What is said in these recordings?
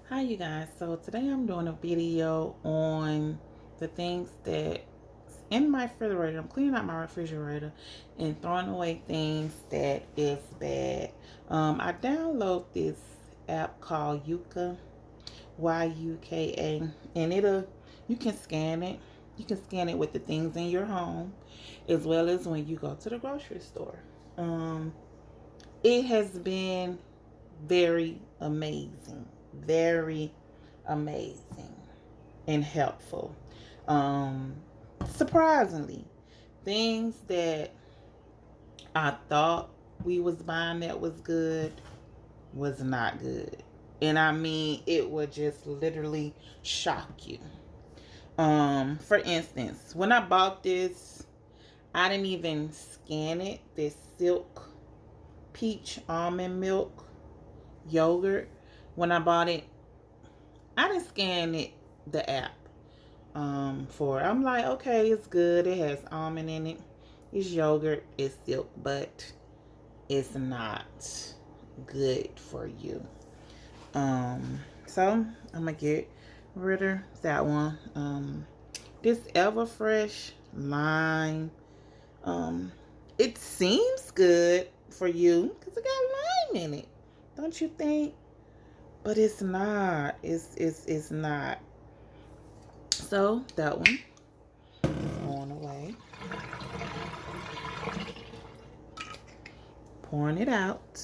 Hi you guys, so today I'm doing a video on the things that's in my refrigerator. I'm cleaning out my refrigerator and throwing away things that is bad. I download this app called Yuka, Yuka, and you can scan it. You can scan it with the things in your home as well as when you go to the grocery store. It has been very amazing, very amazing and helpful. Um, Surprisingly, things that I thought we was buying that was good was not good. And I mean, it would just literally shock you. For instance, when I bought this, I didn't even scan it. This silk peach almond milk yogurt. When I bought it, I didn't scan it, the app, for it. I'm like, okay, it's good. It has almond in it. It's yogurt. It's silk, but it's not good for you. So I'm gonna get rid of that one. This Everfresh lime. Um, it seems good for you because it got lime in it, don't you think? But it's not. It's not. So that one is going away. Pouring it out.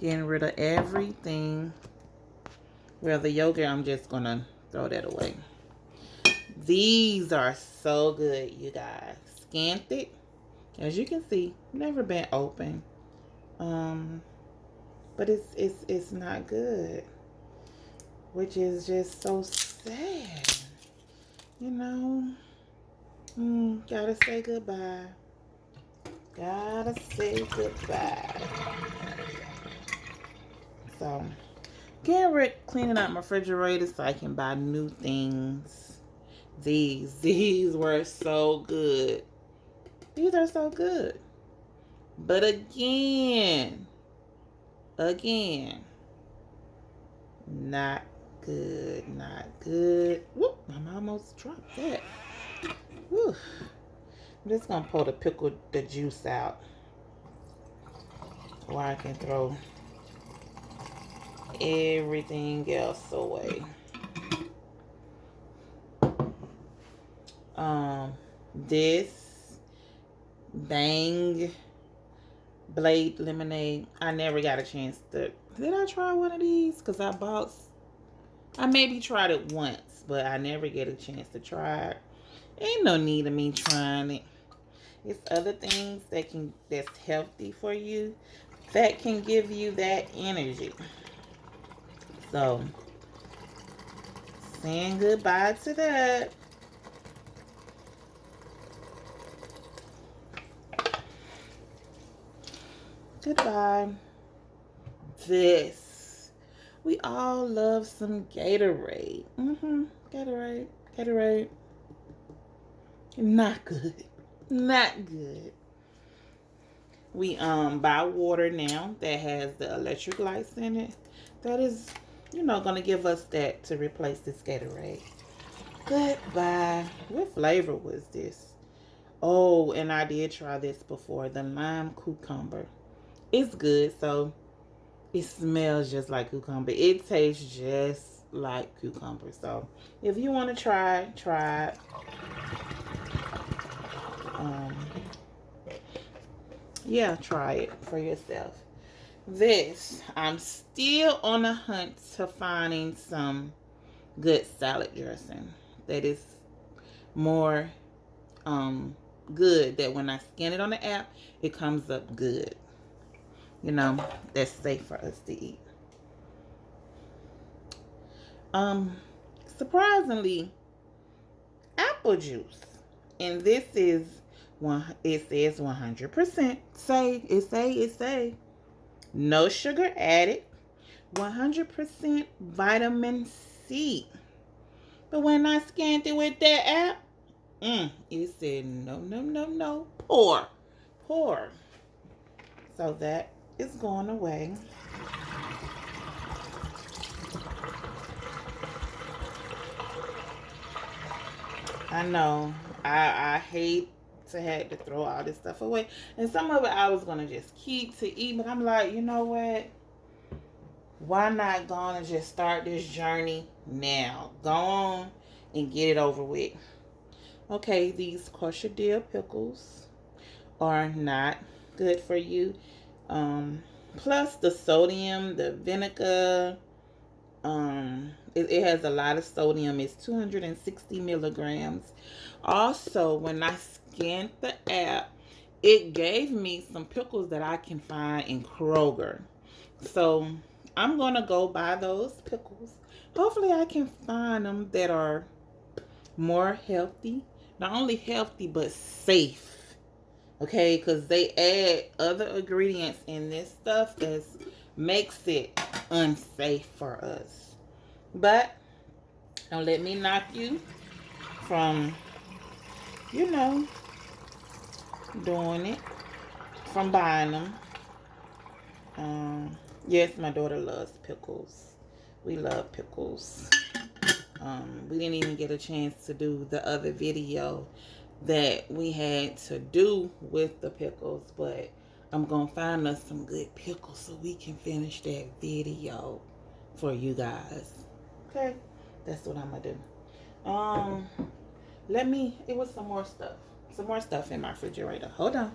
Getting rid of everything. Well, the yogurt, I'm just gonna throw that away. These are so good, you guys. Scanned it. As you can see, never been open. But it's not good. Which is just so sad. You know. Gotta say goodbye. Gotta say goodbye. So, cleaning out my refrigerator so I can buy new things. These were so good. These are so good. But again, not good, not good. Whoop, I almost dropped that. Whew. I'm just gonna pull the juice out, or I can throw everything else away. This Bang Blade lemonade. I never got a chance to. Did I try one of these? Cause I maybe tried it once, but I never get a chance to try it. Ain't no need of me trying it. It's other things that's healthy for you that can give you that energy. So, saying goodbye to that. Goodbye. This. We all love some Gatorade. Gatorade. Not good. Not good. We buy water now that has the electric lights in it. That is, gonna give us that to replace this Gatorade. Goodbye. What flavor was this? Oh, and I did try this before. The lime cucumber. It's good, so it smells just like cucumber. It tastes just like cucumber. So if you want to try it. Yeah, try it for yourself. This, I'm still on the hunt to finding some good salad dressing that is more good, that when I scan it on the app, it comes up good. That's safe for us to eat. Surprisingly, apple juice. And this is it says 100%. It say no sugar added, 100% vitamin C. But when I scanned it with that app, it said no, poor. So that is going away. I know. I hate to have to throw all this stuff away. And some of it I was gonna just keep to eat, but I'm like, you know what? Why not go on and just start this journey now? Go on and get it over with. Okay, these kosher dill pickles are not good for you. Plus the sodium, the vinegar, it has a lot of sodium. It's 260 milligrams. Also, when I scanned the app, it gave me some pickles that I can find in Kroger. So I'm gonna go buy those pickles. Hopefully I can find them that are more healthy. Not only healthy but safe. Okay, because they add other ingredients in this stuff that makes it unsafe for us. But don't let me knock you from, you know, doing it, from buying them. Yes, my daughter loves pickles. We love pickles. We didn't even get a chance to do the other video that we had to do with the pickles, but I'm gonna find us some good pickles so we can finish that video for you guys. Okay, that's what I'm gonna do. It was some more stuff in my refrigerator. Hold on.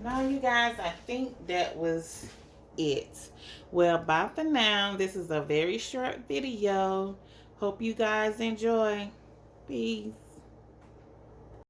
Now, you guys, I think that was it. Well, bye for now. This is a very short video. Hope you guys enjoy. Peace.